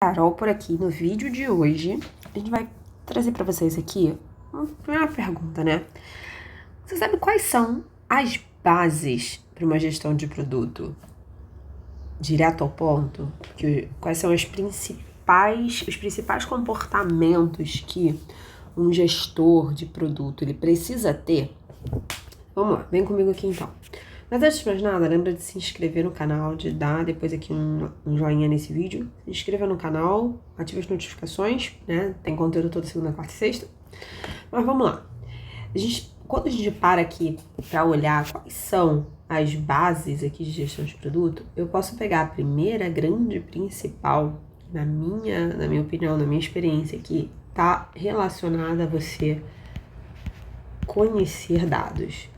Carol por aqui. No vídeo de hoje, a gente vai trazer para vocês aqui uma primeira pergunta, né? Você sabe quais são as bases para uma gestão de produto? Direto ao ponto? Quais são os principais comportamentos que um gestor de produto ele precisa ter? Vamos lá, vem comigo aqui então. Mas antes de mais nada, lembra de se inscrever no canal, de dar depois aqui um joinha nesse vídeo. Se inscreva no canal, ative as notificações, né? Tem conteúdo toda segunda, quarta e sexta. Mas vamos lá. Quando a gente para aqui para olhar quais são as bases aqui de gestão de produto, eu posso pegar a primeira grande principal, na minha opinião, na minha experiência aqui, tá relacionada a você conhecer dados.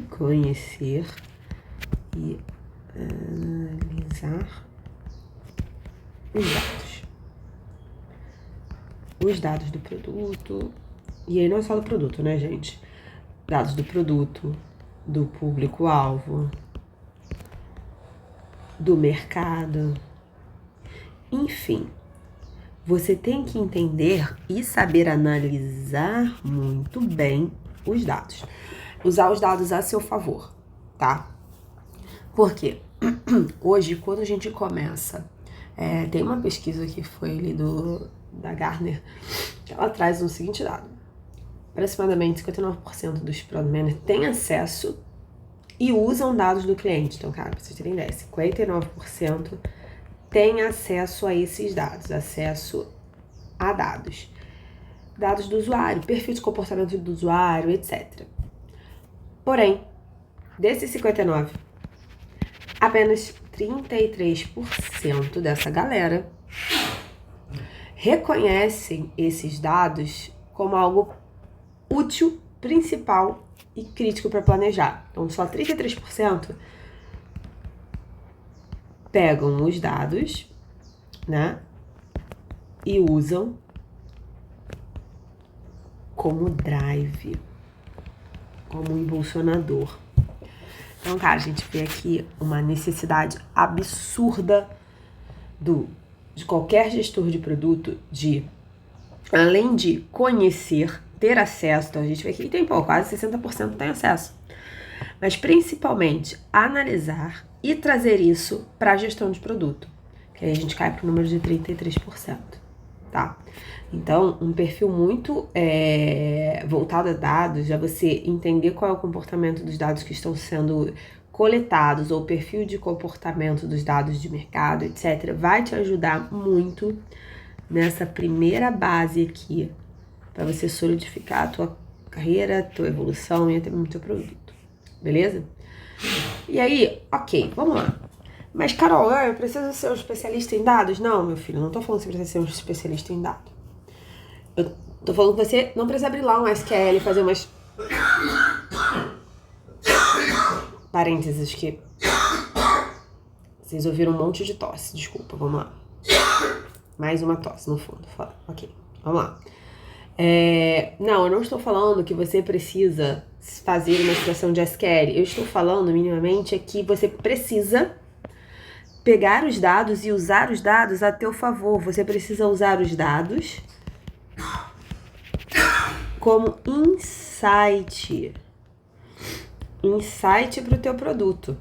Conhecer e analisar os dados. Os dados do produto. E aí não é só do produto, né, gente? Dados do produto, do público-alvo, do mercado. Enfim, você tem que entender e saber analisar muito bem os dados. Usar os dados a seu favor, tá? Por quê? Hoje, quando a gente começa, tem uma pesquisa que foi ali da Gartner, que ela traz o seguinte dado. Aproximadamente 59% dos product managers têm acesso e usam dados do cliente. Então, cara, pra vocês terem ideia, 59% têm acesso a esses dados, acesso a dados. Dados do usuário, perfil de comportamento do usuário, etc. Porém, desses 59, apenas 33% dessa galera reconhecem esses dados como algo útil, principal e crítico para planejar. Então, só 33% pegam os dados, né, e usam como drive, como impulsionador. Então, cara, a gente vê aqui uma necessidade absurda de qualquer gestor de produto de, além de conhecer, ter acesso. Então, a gente vê aqui que tem quase 60% tem acesso. Mas, principalmente, analisar e trazer isso para a gestão de produto. Que aí a gente cai para o número de 33%, tá? Então, um perfil muito voltado a dados, já você entender qual é o comportamento dos dados que estão sendo coletados, ou o perfil de comportamento dos dados de mercado, etc., vai te ajudar muito nessa primeira base aqui, para você solidificar a tua carreira, a tua evolução e até mesmo o teu produto, beleza? E aí, ok, vamos lá. Mas, Carol, eu preciso ser um especialista em dados? Não, meu filho, não tô falando que você precisa ser um especialista em dados. Eu tô falando que você não precisa abrir lá um SQL e fazer umas parênteses que vocês ouviram um monte de tosse. Desculpa, vamos lá. Mais uma tosse no fundo. Ok, vamos lá. Não, eu não estou falando que você precisa fazer uma extração de SQL. Eu estou falando minimamente que você precisa pegar os dados e usar os dados a teu favor. Você precisa usar os dados como insight para o teu produto.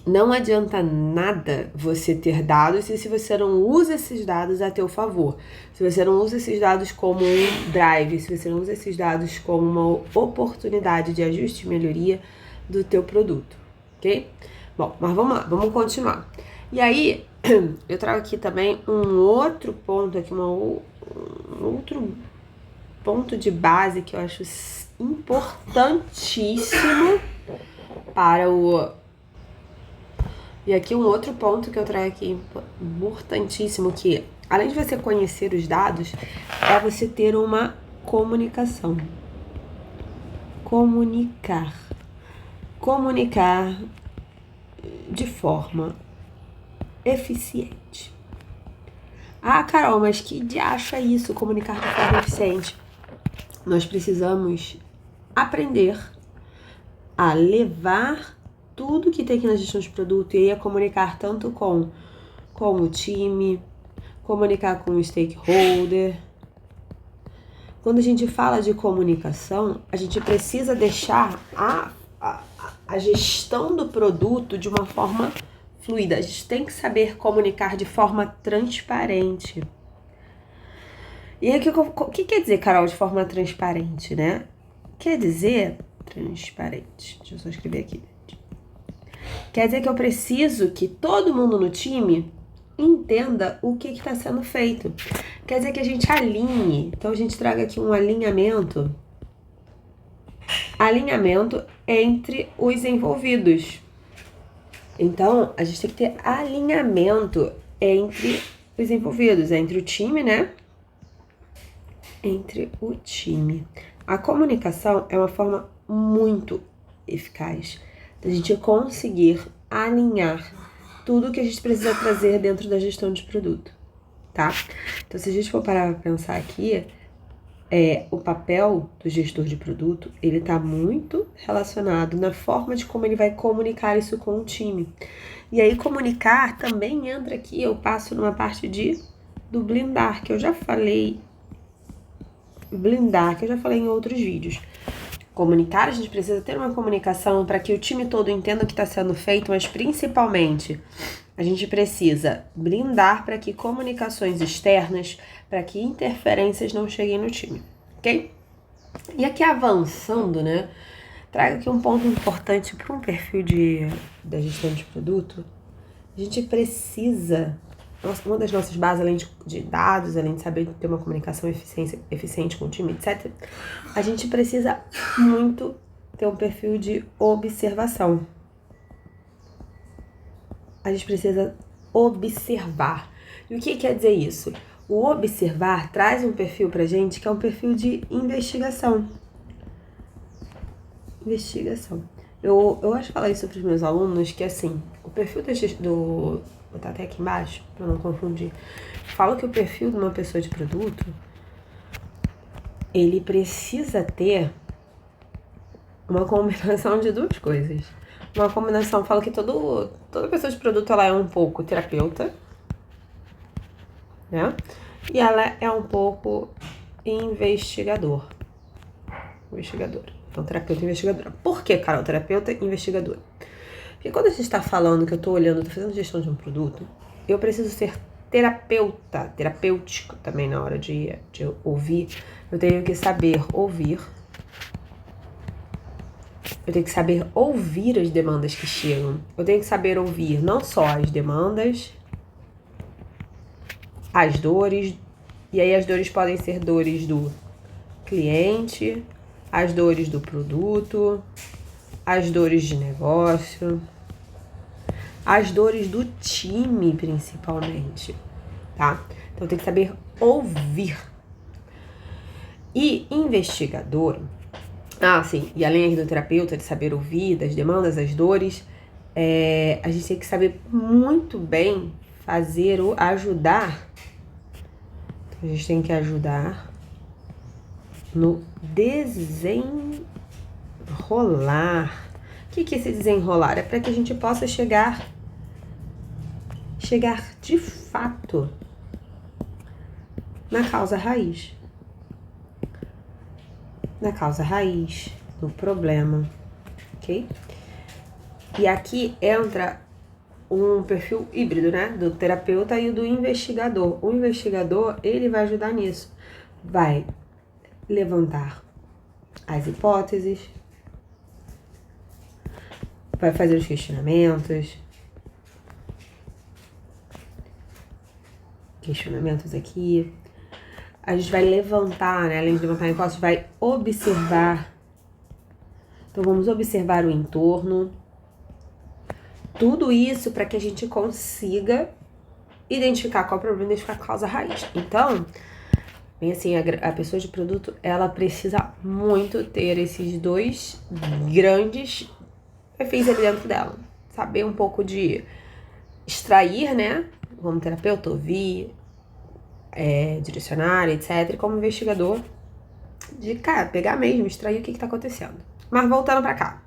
Não adianta nada você ter dados se você não usa esses dados a teu favor. Se você não usa esses dados como um drive, se você não usa esses dados como uma oportunidade de ajuste e melhoria do teu produto, ok? Bom, mas vamos lá, vamos continuar. E aí, eu trago aqui também um outro ponto aqui, um outro ponto de base que eu acho importantíssimo para o... E aqui um outro ponto que eu trago aqui, importantíssimo, que além de você conhecer os dados, é você ter uma comunicação. Comunicar de forma eficiente. Ah, Carol, mas que diacho é isso, comunicar de forma eficiente? Nós precisamos aprender a levar tudo que tem aqui na gestão de produto e a comunicar tanto com com o time, comunicar com o stakeholder. Quando a gente fala de comunicação, a gente precisa deixar a gestão do produto de uma forma fluida. A gente tem que saber comunicar de forma transparente. E aí, o que quer dizer, Carol, de forma transparente, né? Quer dizer transparente. Deixa eu só escrever aqui. Quer dizer que eu preciso que todo mundo no time entenda o que está sendo feito. Quer dizer que a gente alinhe. Então, a gente traga aqui um alinhamento. Alinhamento entre os envolvidos. Então, a gente tem que ter alinhamento entre os envolvidos, entre o time, né? Entre o time. A comunicação é uma forma muito eficaz da gente conseguir alinhar tudo que a gente precisa trazer dentro da gestão de produto, tá? Então, se a gente for parar para pensar aqui, o papel do gestor de produto, ele tá muito relacionado na forma de como ele vai comunicar isso com o time. E aí, comunicar também entra aqui, eu passo numa parte do blindar, que eu já falei. Blindar, que eu já falei em outros vídeos. Comunicar, a gente precisa ter uma comunicação para que o time todo entenda o que está sendo feito, mas principalmente a gente precisa blindar para que comunicações externas, para que interferências não cheguem no time, ok? E aqui avançando, né? Trago aqui um ponto importante para um perfil da gestão de produto. A gente precisa, uma das nossas bases, além de dados, além de saber ter uma comunicação eficiente com o time, etc., a gente precisa muito ter um perfil de observação. A gente precisa observar. E o que quer dizer isso? O observar traz um perfil pra gente que é um perfil de investigação. Eu gosto de falar isso para os meus alunos, que assim, o perfil vou botar até aqui embaixo, para não confundir. Falo que o perfil de uma pessoa de produto, ele precisa ter uma combinação de duas coisas. Uma combinação, falo que toda pessoa de produto, ela é um pouco terapeuta, né? E ela é um pouco investigadora. Então, terapeuta e investigadora. Por que, Carol? Terapeuta e investigadora. Porque quando a gente está falando que eu estou olhando, estou fazendo gestão de um produto, eu preciso ser terapêutico também na hora de ouvir. Eu tenho que saber ouvir. Eu tenho que saber ouvir as demandas que chegam. Eu tenho que saber ouvir não só as demandas, as dores, e aí as dores podem ser dores do cliente, as dores do produto, as dores de negócio, as dores do time, principalmente, tá? Então, tem que saber ouvir. E investigador, sim, e além do terapeuta, de saber ouvir, das demandas, das dores, a gente tem que saber muito bem ajudar. Então, a gente tem que ajudar no desenrolar. O que é esse desenrolar? É para que a gente possa chegar de fato na causa raiz. No problema, ok? E aqui entra um perfil híbrido, né? Do terapeuta e do investigador. O investigador, ele vai ajudar nisso. Vai levantar as hipóteses, vai fazer os questionamentos aqui. A gente vai levantar, né? Além de levantar a hipótese, vai observar. Então, vamos observar o entorno. Tudo isso para que a gente consiga identificar qual é o problema, identificar a causa raiz. Então, bem assim, a pessoa de produto, ela precisa muito ter esses dois grandes perfis ali dentro dela. Saber um pouco de extrair, né? Como terapeuta, ouvir, direcionar, etc. E como investigador, pegar mesmo, extrair o que tá acontecendo. Mas voltando pra cá.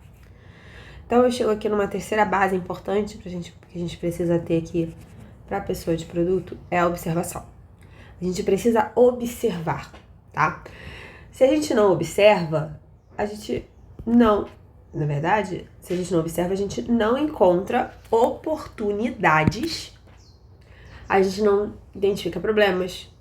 Então, eu chego aqui numa terceira base importante que a gente precisa ter aqui para a pessoa de produto é a observação. A gente precisa observar, tá? Se a gente não observa, a gente não... Na verdade, se a gente não observa, a gente não encontra oportunidades, a gente não identifica problemas,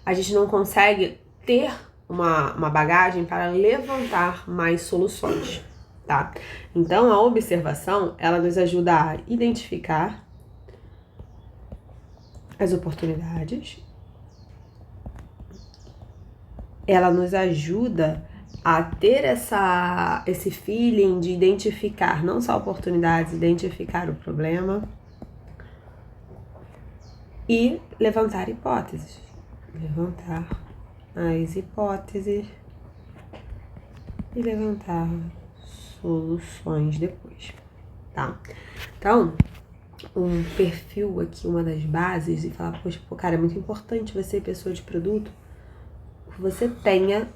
a gente não consegue ter uma bagagem para levantar mais soluções, tá? Então, a observação, ela nos ajuda a identificar as oportunidades, ela nos ajuda a ter esse feeling de identificar não só oportunidades, identificar o problema e levantar hipóteses. Levantar as hipóteses e levantar soluções depois, tá? Então, um perfil aqui, uma das bases, e falar, poxa, pô, cara, é muito importante você, pessoa de produto, que você tenha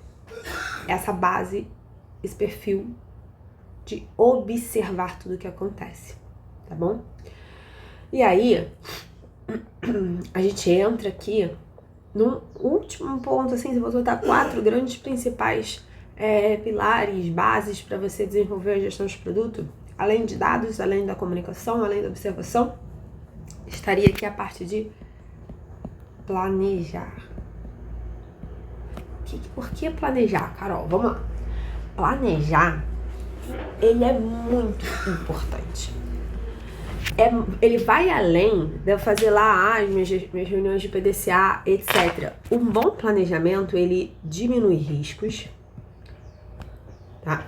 essa base, esse perfil de observar tudo o que acontece, tá bom? E aí, a gente entra aqui no último ponto, assim, se você botar 4 grandes principais pilares, bases para você desenvolver a gestão de produto, além de dados, além da comunicação, além da observação, estaria aqui a parte de planejar. Por que planejar, Carol? Vamos lá. Planejar, ele é muito importante. Ele vai além de eu fazer lá as minhas reuniões de PDCA, etc. Um bom planejamento, ele diminui riscos, tá?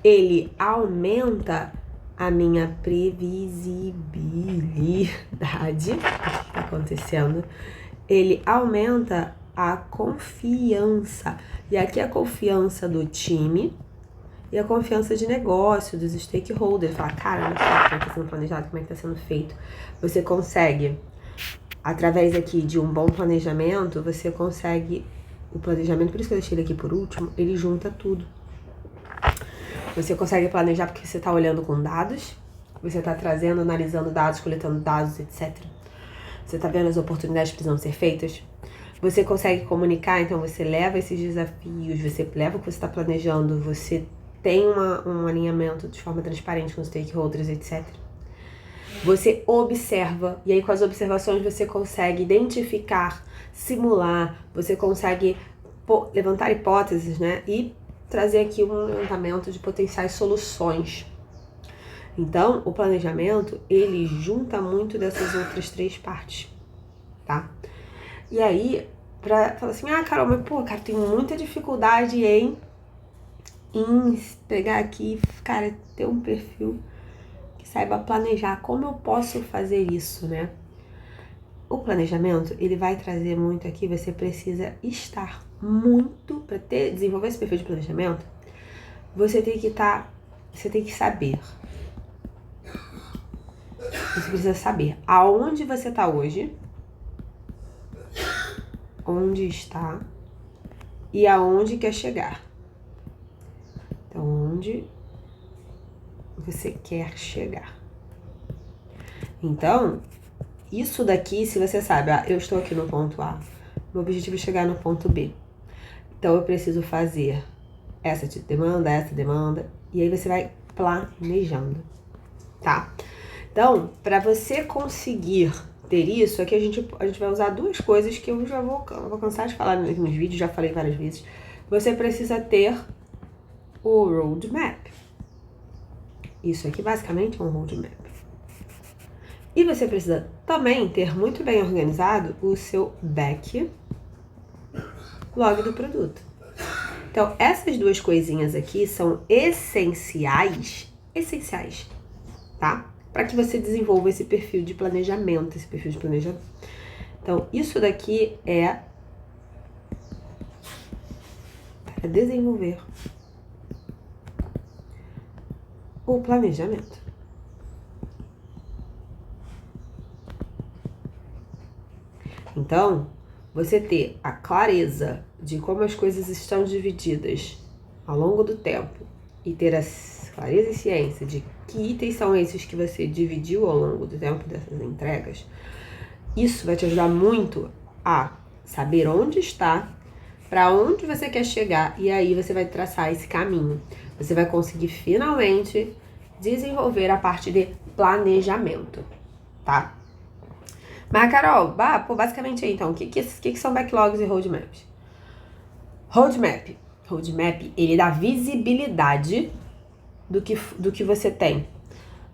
Ele aumenta a minha previsibilidade do que está acontecendo. Ele aumenta a confiança. E aqui a confiança do time e a confiança de negócio, dos stakeholders. Falar, cara, olha só como é que está sendo planejado, como é que está sendo feito. Você consegue, através aqui de um bom planejamento, você consegue... O planejamento, por isso que eu deixei ele aqui por último, ele junta tudo. Você consegue planejar porque você está olhando com dados, você está trazendo, analisando dados, coletando dados, etc. Você está vendo as oportunidades que precisam ser feitas. Você consegue comunicar, então você leva esses desafios, você leva o que você está planejando, você tem um alinhamento de forma transparente com os stakeholders, etc. Você observa, e aí com as observações você consegue identificar, simular, você consegue levantar hipóteses, né? E trazer aqui um levantamento de potenciais soluções. Então, o planejamento, ele junta muito dessas outras 3 partes, tá? E aí, pra falar assim, Carol, mas pô, cara, tenho muita dificuldade em pegar aqui, cara, ter um perfil que saiba planejar. Como eu posso fazer isso, né? O planejamento, ele vai trazer muito aqui, você precisa estar muito, para desenvolver esse perfil de planejamento, você tem que saber. Você precisa saber aonde você está hoje, onde está e aonde quer chegar. Então, onde você quer chegar. Então, isso daqui, se você sabe, eu estou aqui no ponto A, meu objetivo é chegar no ponto B. Então, eu preciso fazer essa demanda, e aí você vai planejando, tá? Então, para você conseguir ter isso, aqui a gente vai usar 2 coisas que eu já vou cansar de falar nos vídeos, já falei várias vezes. Você precisa ter o roadmap. Isso aqui basicamente é um roadmap. E você precisa também ter muito bem organizado o seu backlog do produto. Então, essas 2 coisinhas aqui são essenciais, tá? Para que você desenvolva esse perfil de planejamento, Então, isso daqui é para desenvolver o planejamento. Então, você ter a clareza de como as coisas estão divididas ao longo do tempo e ter a clareza e ciência de que itens são esses que você dividiu ao longo do tempo dessas entregas, Isso vai te ajudar muito a saber onde está, para onde você quer chegar, e aí você vai traçar esse caminho. Você vai conseguir finalmente desenvolver a parte de planejamento, tá? Mas, Carol, basicamente aí, então, o que são backlogs e roadmaps? Roadmap, ele dá visibilidade do que você tem,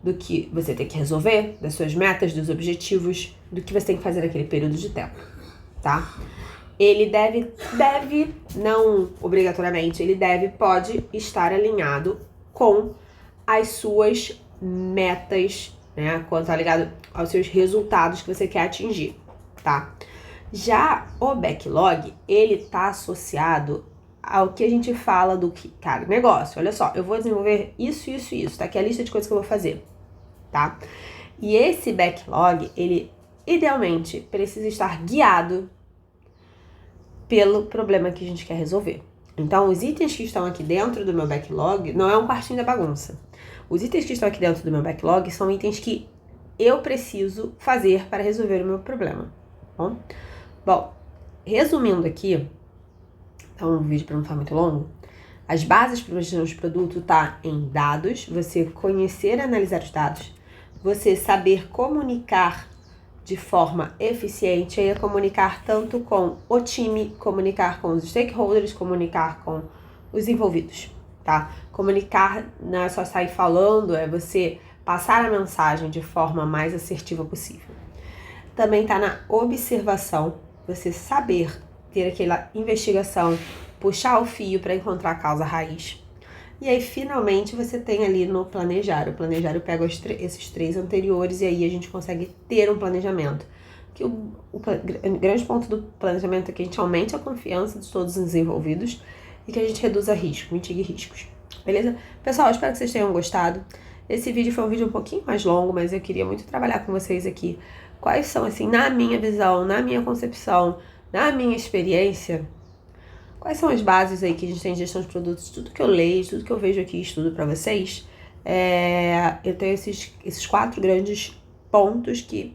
do que você tem que resolver, das suas metas, dos objetivos, do que você tem que fazer naquele período de tempo, tá? Ele deve, não obrigatoriamente, pode estar alinhado com as suas metas, né? Quando tá ligado aos seus resultados que você quer atingir, tá? Já o backlog, ele tá associado ao que a gente fala do que, cara, negócio, olha só, eu vou desenvolver isso, tá aqui a lista de coisas que eu vou fazer, tá? E esse backlog, ele idealmente precisa estar guiado pelo problema que a gente quer resolver. Então, os itens que estão aqui dentro do meu backlog não é um quartinho da bagunça. Os itens que estão aqui dentro do meu backlog são itens que eu preciso fazer para resolver o meu problema, tá bom? Bom, resumindo aqui, então um vídeo para não ficar muito longo, as bases para gestão de produto tá em dados, você conhecer e analisar os dados, você saber comunicar de forma eficiente, aí é comunicar tanto com o time, comunicar com os stakeholders, comunicar com os envolvidos, tá? Comunicar não é só sair falando, é você passar a mensagem de forma mais assertiva possível. Também tá na observação, você saber ter aquela investigação, puxar o fio para encontrar a causa raiz. E aí, finalmente, você tem ali no planejar. O planejar pega esses três anteriores e aí a gente consegue ter um planejamento. Que o grande ponto do planejamento é que a gente aumente a confiança de todos os envolvidos e que a gente reduza risco, mitigue riscos. Beleza? Pessoal, espero que vocês tenham gostado. Esse vídeo foi um vídeo um pouquinho mais longo, mas eu queria muito trabalhar com vocês aqui. Quais são, assim, na minha visão, na minha concepção, na minha experiência, quais são as bases aí que a gente tem de gestão de produtos? Tudo que eu leio, tudo que eu vejo aqui e estudo para vocês, eu tenho esses 4 grandes pontos que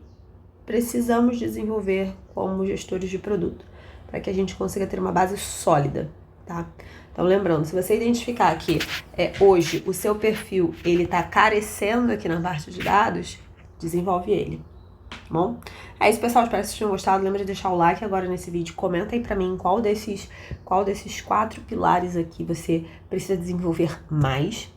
precisamos desenvolver como gestores de produto, para que a gente consiga ter uma base sólida, tá? Então, lembrando, se você identificar que hoje o seu perfil ele tá carecendo aqui na parte de dados, desenvolve ele. Bom, é isso, pessoal, espero que vocês tenham gostado. Lembra de deixar o like agora nesse vídeo, comenta aí pra mim qual desses 4 pilares aqui você precisa desenvolver mais,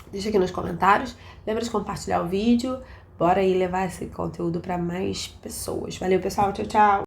deixa aqui nos comentários, lembra de compartilhar o vídeo, bora aí levar esse conteúdo pra mais pessoas. Valeu, pessoal, tchau, tchau!